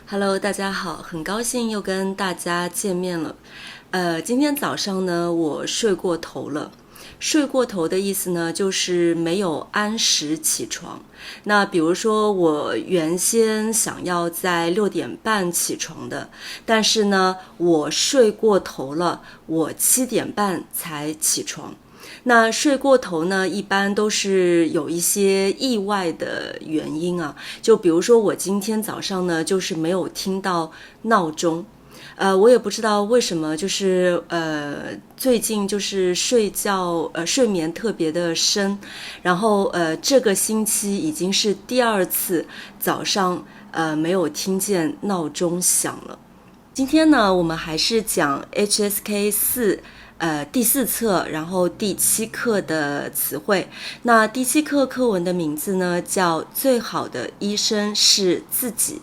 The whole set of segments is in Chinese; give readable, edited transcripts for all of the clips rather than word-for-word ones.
Hello，大家好，很高兴又跟大家见面了。今天早上呢，我睡过头了。睡过头的意思呢，就是没有按时起床。那比如说，我原先想要在6点半起床的，但是呢，我睡过头了，我7点半才起床。那睡过头呢，一般都是有一些意外的原因啊，就比如说我今天早上呢，就是没有听到闹钟，我也不知道为什么，就是最近就是睡眠特别的深，然后这个星期已经是第2次早上没有听见闹钟响了。今天呢，我们还是讲 HSK4。第4册，然后第7课的词汇。那第7课课文的名字呢，叫最好的医生是自己。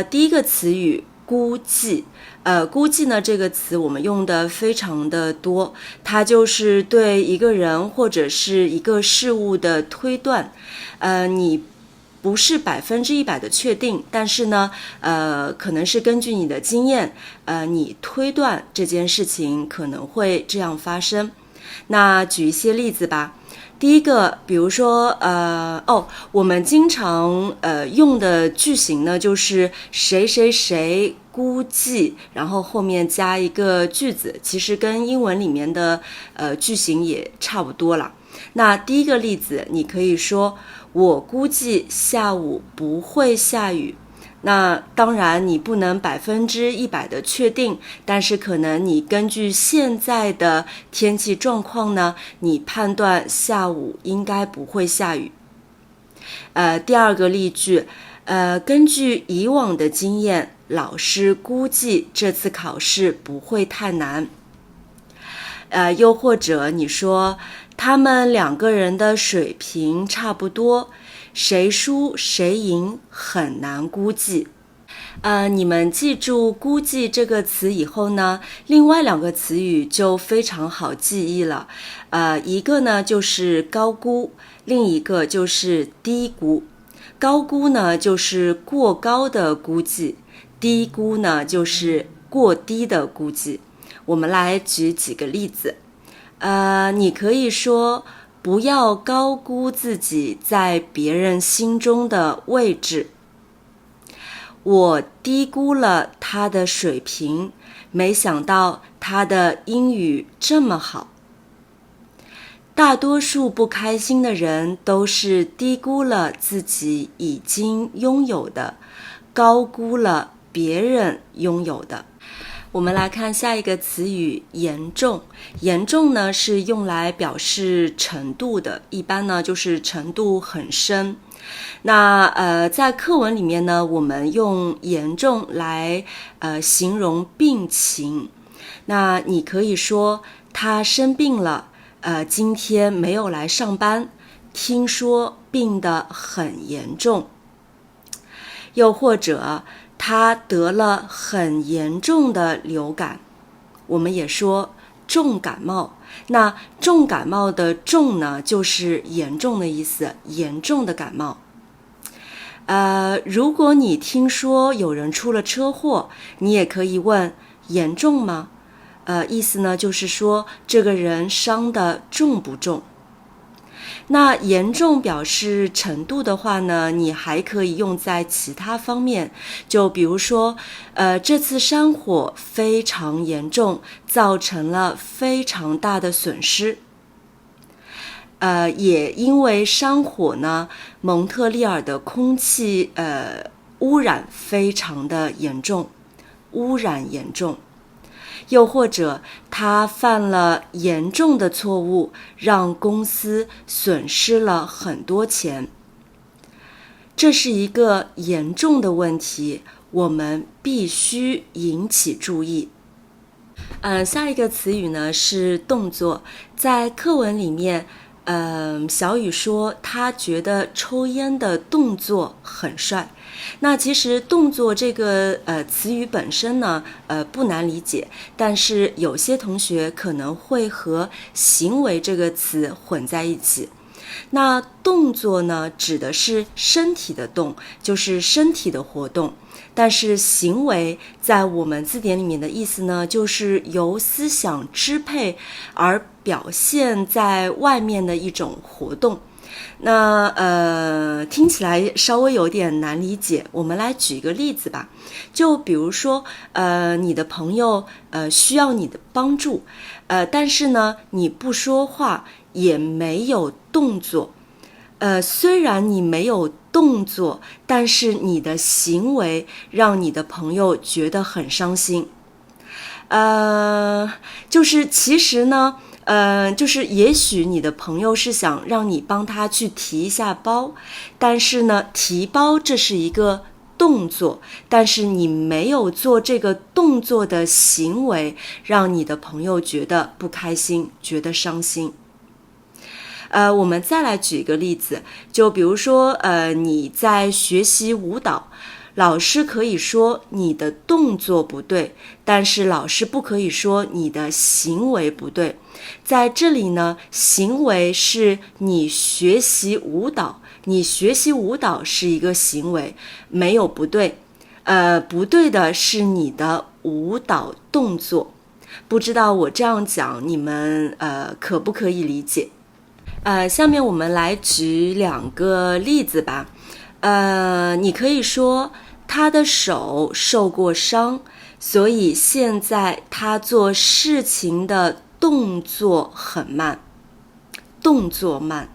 第一个词语估计。估计呢这个词我们用的非常的多，它就是对一个人或者是一个事物的推断。你不是100%的确定，但是呢，可能是根据你的经验，你推断这件事情可能会这样发生。那举一些例子吧。第一个，比如说，我们经常用的句型呢，就是谁谁谁估计，然后后面加一个句子，其实跟英文里面的句型也差不多了。那第一个例子，你可以说我估计下午不会下雨。那当然你不能100%的确定，但是可能你根据现在的天气状况呢，你判断下午应该不会下雨。第二个例句，根据以往的经验，老师估计这次考试不会太难。又或者你说他们2个人的水平差不多，谁输谁赢很难估计。你们记住估计这个词以后呢，另外2个词语就非常好记忆了。一个呢就是高估，另一个就是低估。高估呢就是过高的估计，低估呢就是过低的估计。我们来举几个例子。你可以说不要高估自己在别人心中的位置。我低估了他的水平，没想到他的英语这么好。大多数不开心的人都是低估了自己已经拥有的，高估了别人拥有的。我们来看下一个词语严重。严重呢是用来表示程度的，一般呢就是程度很深。那在课文里面呢，我们用严重来形容病情。那你可以说他生病了，今天没有来上班，听说病得很严重。又或者他得了很严重的流感，我们也说重感冒。那重感冒的重呢，就是严重的意思，严重的感冒。如果你听说有人出了车祸，你也可以问严重吗？意思呢就是说这个人伤得重不重。那严重表示程度的话呢，你还可以用在其他方面，就比如说这次山火非常严重，造成了非常大的损失。也因为山火呢，蒙特利尔的空气污染非常的严重，污染严重。又或者他犯了严重的错误，让公司损失了很多钱。这是一个严重的问题，我们必须引起注意。下一个词语呢是动作。在课文里面，小雨说他觉得抽烟的动作很帅。那其实动作这个词语本身呢不难理解，但是有些同学可能会和行为这个词混在一起。那动作呢指的是身体的动，就是身体的活动。但是行为在我们字典里面的意思呢，就是由思想支配而表现在外面的一种活动。那听起来稍微有点难理解，我们来举一个例子吧。就比如说你的朋友需要你的帮助，但是呢你不说话也没有动作，虽然你没有动作，但是你的行为让你的朋友觉得很伤心。就是其实呢就是也许你的朋友是想让你帮他去提一下包，但是呢提包这是一个动作，但是你没有做这个动作的行为，让你的朋友觉得不开心，觉得伤心。我们再来举一个例子，就比如说你在学习舞蹈，老师可以说你的动作不对，但是老师不可以说你的行为不对。在这里呢，行为是你学习舞蹈，你学习舞蹈是一个行为，没有不对。不对的是你的舞蹈动作。不知道我这样讲你们可不可以理解？下面我们来举2个例子吧。你可以说他的手受过伤，所以现在他做事情的动作很慢，动作慢。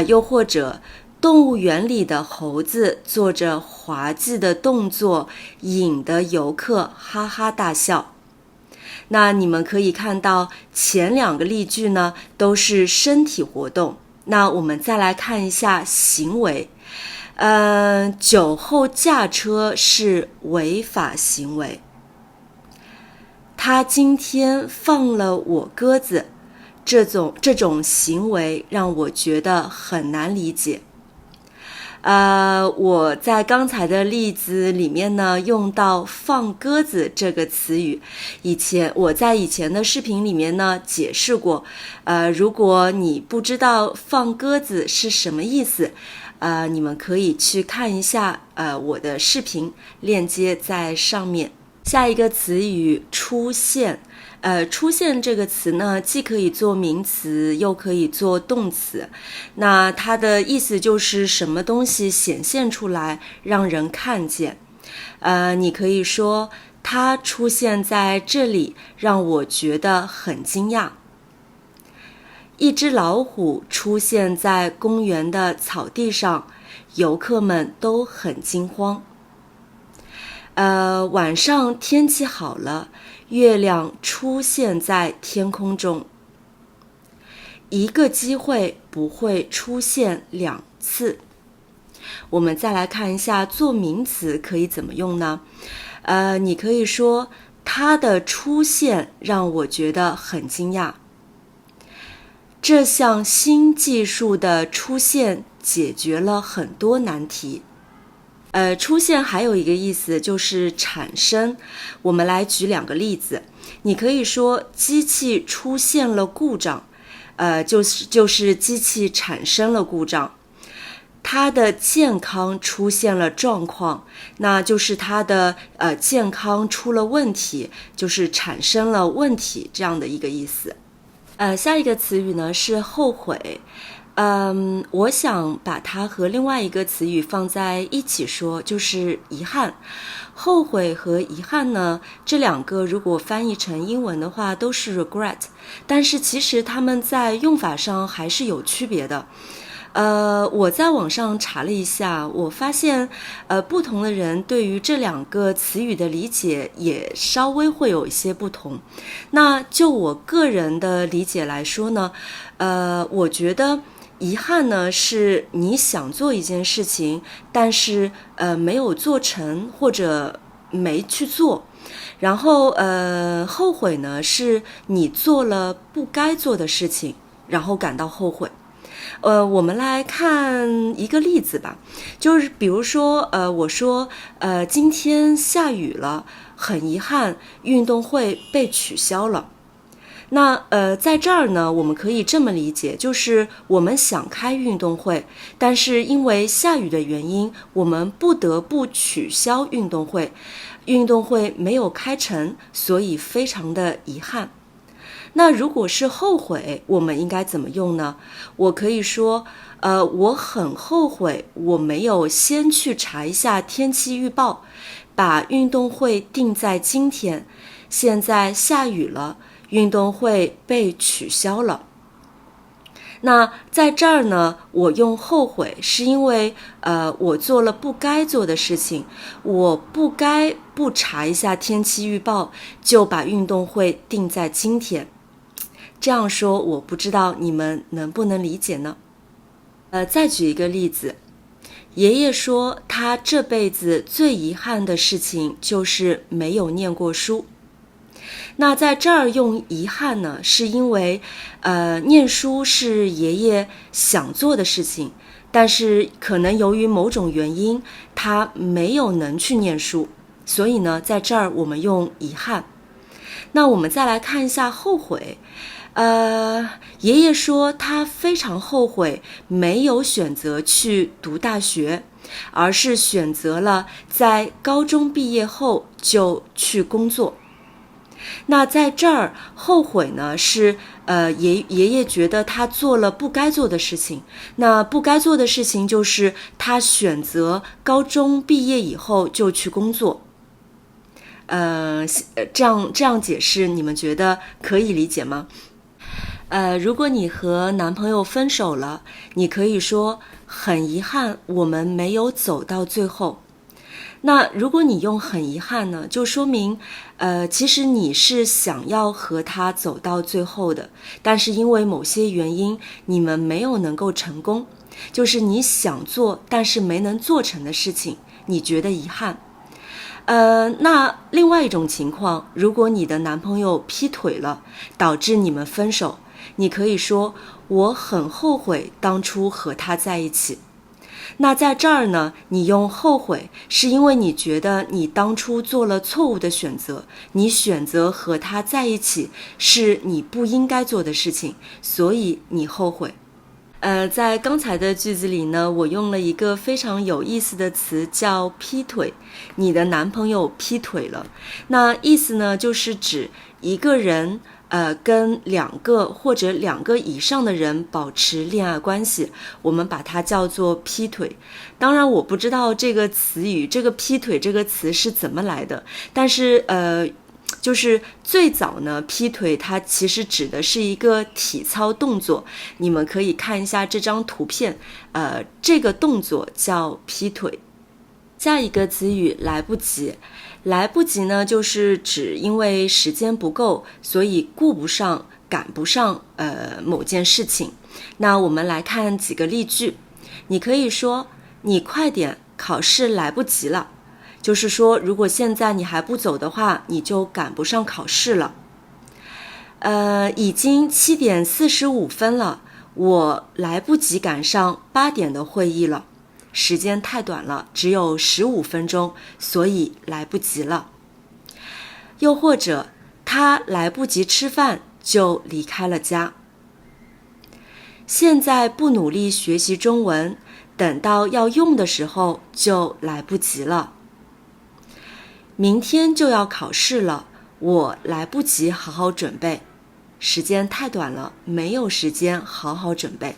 又或者动物园里的猴子做着滑稽的动作，引得游客哈哈大笑。那你们可以看到前2个例句呢都是身体活动。那我们再来看一下行为。酒后驾车是违法行为。他今天放了我鸽子，这种行为让我觉得很难理解。我在刚才的例子里面呢用到放鸽子这个词语，我在以前的视频里面呢解释过。如果你不知道放鸽子是什么意思，你们可以去看一下我的视频，链接在上面。下一个词语出现。出现这个词呢，既可以做名词，又可以做动词。那它的意思就是什么东西显现出来，让人看见。你可以说它出现在这里，让我觉得很惊讶。一只老虎出现在公园的草地上，游客们都很惊慌。晚上天气好了，月亮出现在天空中。一个机会不会出现2次。我们再来看一下做名词可以怎么用呢？你可以说它的出现让我觉得很惊讶。这项新技术的出现解决了很多难题。出现还有一个意思就是产生。我们来举2个例子。你可以说机器出现了故障，就是机器产生了故障。他的健康出现了状况，那就是他的健康出了问题，就是产生了问题这样的一个意思。下一个词语呢是后悔。我想把它和另外一个词语放在一起说，就是遗憾。后悔和遗憾呢，这2个如果翻译成英文的话都是 regret， 但是其实它们在用法上还是有区别的。我在网上查了一下，我发现不同的人对于这2个词语的理解也稍微会有一些不同。那就我个人的理解来说呢，我觉得遗憾呢是你想做一件事情，但是没有做成或者没去做。然后后悔呢是你做了不该做的事情，然后感到后悔。我们来看一个例子吧，就是比如说我说今天下雨了，很遗憾运动会被取消了。那在这儿呢，我们可以这么理解，就是我们想开运动会，但是因为下雨的原因，我们不得不取消运动会，运动会没有开成，所以非常的遗憾。那如果是后悔，我们应该怎么用呢？我可以说，我很后悔我没有先去查一下天气预报，把运动会定在今天，现在下雨了，运动会被取消了。那在这儿呢，我用后悔是因为我做了不该做的事情，我不该不查一下天气预报就把运动会定在今天。这样说我不知道你们能不能理解呢？再举一个例子，爷爷说他这辈子最遗憾的事情就是没有念过书。那在这儿用遗憾呢，是因为念书是爷爷想做的事情，但是可能由于某种原因他没有能去念书，所以呢在这儿我们用遗憾。那我们再来看一下后悔。爷爷说他非常后悔没有选择去读大学，而是选择了在高中毕业后就去工作。那在这儿后悔呢，是爷爷觉得他做了不该做的事情。那不该做的事情就是他选择高中毕业以后就去工作。这样解释，你们觉得可以理解吗？如果你和男朋友分手了，你可以说很遗憾我们没有走到最后。那如果你用很遗憾呢，就说明其实你是想要和他走到最后的，但是因为某些原因你们没有能够成功，就是你想做但是没能做成的事情，你觉得遗憾。那另外一种情况，如果你的男朋友劈腿了，导致你们分手，你可以说我很后悔当初和他在一起。那在这儿呢，你用后悔是因为你觉得你当初做了错误的选择，你选择和他在一起是你不应该做的事情，所以你后悔。在刚才的句子里呢，我用了一个非常有意思的词叫劈腿，你的男朋友劈腿了。那意思呢，就是指一个人跟两个或者两个以上的人保持恋爱关系，我们把它叫做劈腿。当然我不知道这个词语，这个劈腿这个词是怎么来的，但是就是最早呢，劈腿它其实指的是一个体操动作，你们可以看一下这张图片，这个动作叫劈腿。下一个词语来不及，来不及呢，就是指因为时间不够，所以顾不上、赶不上某件事情。那我们来看几个例句，你可以说你快点，考试来不及了。就是说，如果现在你还不走的话，你就赶不上考试了。已经7:45了，我来不及赶上8点的会议了。时间太短了，只有15分钟，所以来不及了。又或者，他来不及吃饭就离开了家。现在不努力学习中文，等到要用的时候就来不及了。明天就要考试了，我来不及好好准备，时间太短了，没有时间好好准备。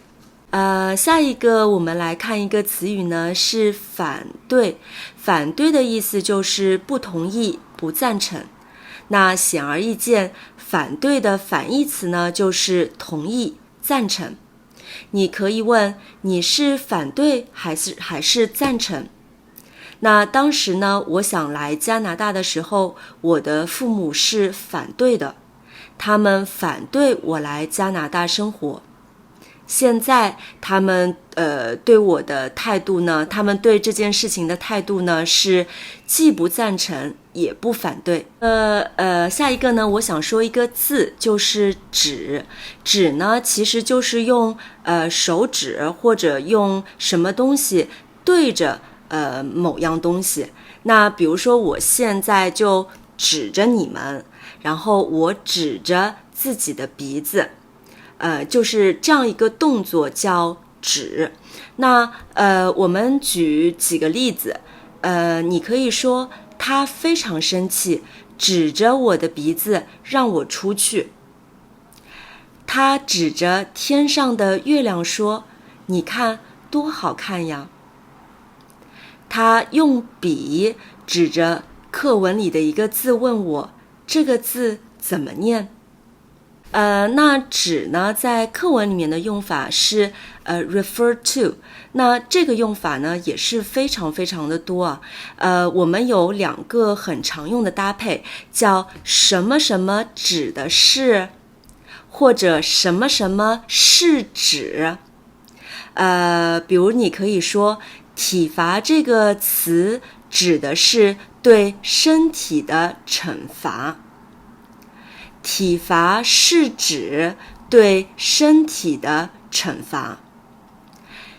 下一个我们来看一个词语呢，是反对。反对的意思就是不同意、不赞成。那显而易见，反对的反义词呢就是同意、赞成。你可以问，你是反对还是赞成？那当时呢，我想来加拿大的时候，我的父母是反对的，他们反对我来加拿大生活。现在他们对我的态度呢，他们对这件事情的态度呢是既不赞成也不反对。下一个呢，我想说一个字，就是指。指呢其实就是用手指或者用什么东西对着某样东西。那比如说我现在就指着你们，然后我指着自己的鼻子，就是这样一个动作叫指。那我们举几个例子，你可以说他非常生气，指着我的鼻子让我出去。他指着天上的月亮说：“你看多好看呀。”他用笔指着课文里的一个字问我：“这个字怎么念？”那指呢，在课文里面的用法是refer to。那这个用法呢，也是非常非常的多啊。我们有两个很常用的搭配，叫什么什么指的是，或者什么什么是指。比如你可以说，体罚这个词指的是对身体的惩罚。体罚是指对身体的惩罚。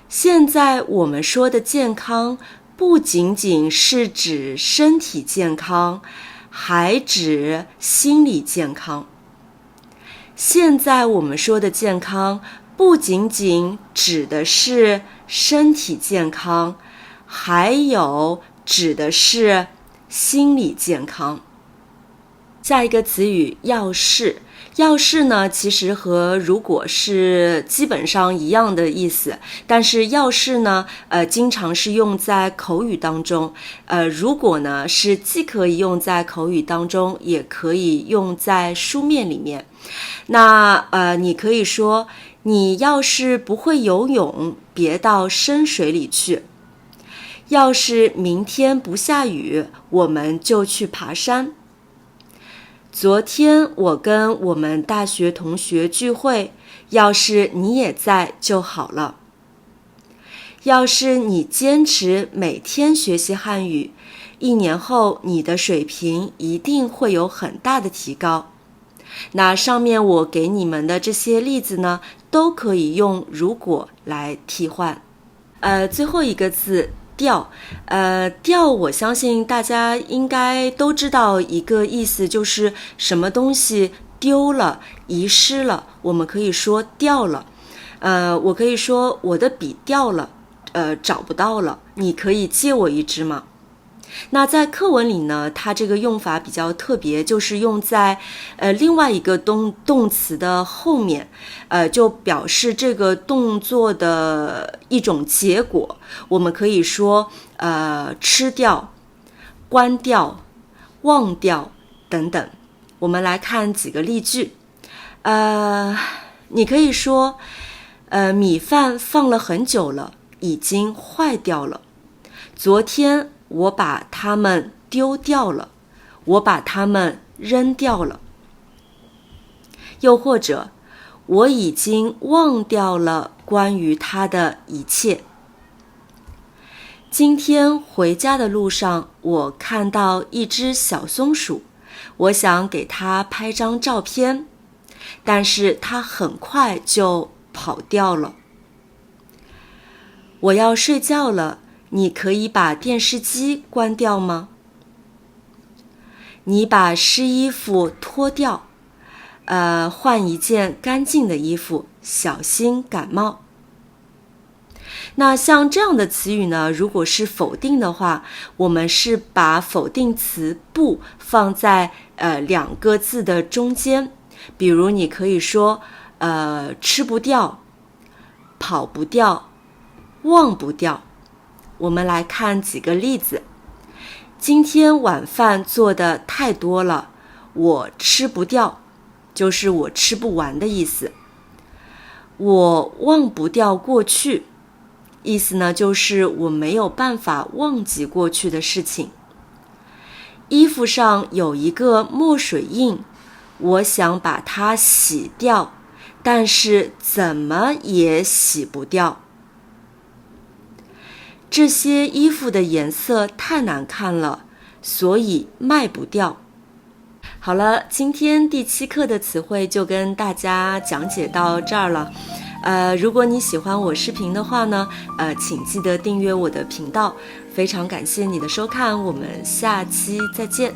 现在我们说的健康，不仅仅是指身体健康，还指心理健康。现在我们说的健康，不仅仅指的是身体健康，还有指的是心理健康。下一个词语要是，要是呢，其实和如果是基本上一样的意思，但是要是呢，经常是用在口语当中，如果呢是既可以用在口语当中，也可以用在书面里面。那你可以说，你要是不会游泳，别到深水里去。要是明天不下雨，我们就去爬山。昨天我跟我们大学同学聚会，要是你也在就好了。要是你坚持每天学习汉语，1年后你的水平一定会有很大的提高。那上面我给你们的这些例子呢，都可以用如果来替换。最后一个字掉，掉我相信大家应该都知道一个意思，就是什么东西丢了、遗失了，我们可以说掉了。我可以说我的笔掉了，找不到了，你可以借我一支吗？那在课文里呢，它这个用法比较特别，就是用在另外一个动词的后面，就表示这个动作的一种结果。我们可以说吃掉、关掉、忘掉等等。我们来看几个例句。你可以说米饭放了很久了，已经坏掉了。昨天我把它们丢掉了，我把它们扔掉了。又或者，我已经忘掉了关于它的一切。今天回家的路上，我看到一只小松鼠，我想给它拍张照片，但是它很快就跑掉了。我要睡觉了，你可以把电视机关掉吗？你把湿衣服脱掉，换一件干净的衣服，小心感冒。那像这样的词语呢，如果是否定的话，我们是把否定词不放在2个字的中间。比如你可以说吃不掉、跑不掉、忘不掉。我们来看几个例子。今天晚饭做的太多了，我吃不掉，就是我吃不完的意思。我忘不掉过去，意思呢就是我没有办法忘记过去的事情。衣服上有一个墨水印，我想把它洗掉，但是怎么也洗不掉。这些衣服的颜色太难看了，所以卖不掉。好了，今天第7课的词汇就跟大家讲解到这儿了。如果你喜欢我视频的话呢，请记得订阅我的频道。非常感谢你的收看，我们下期再见。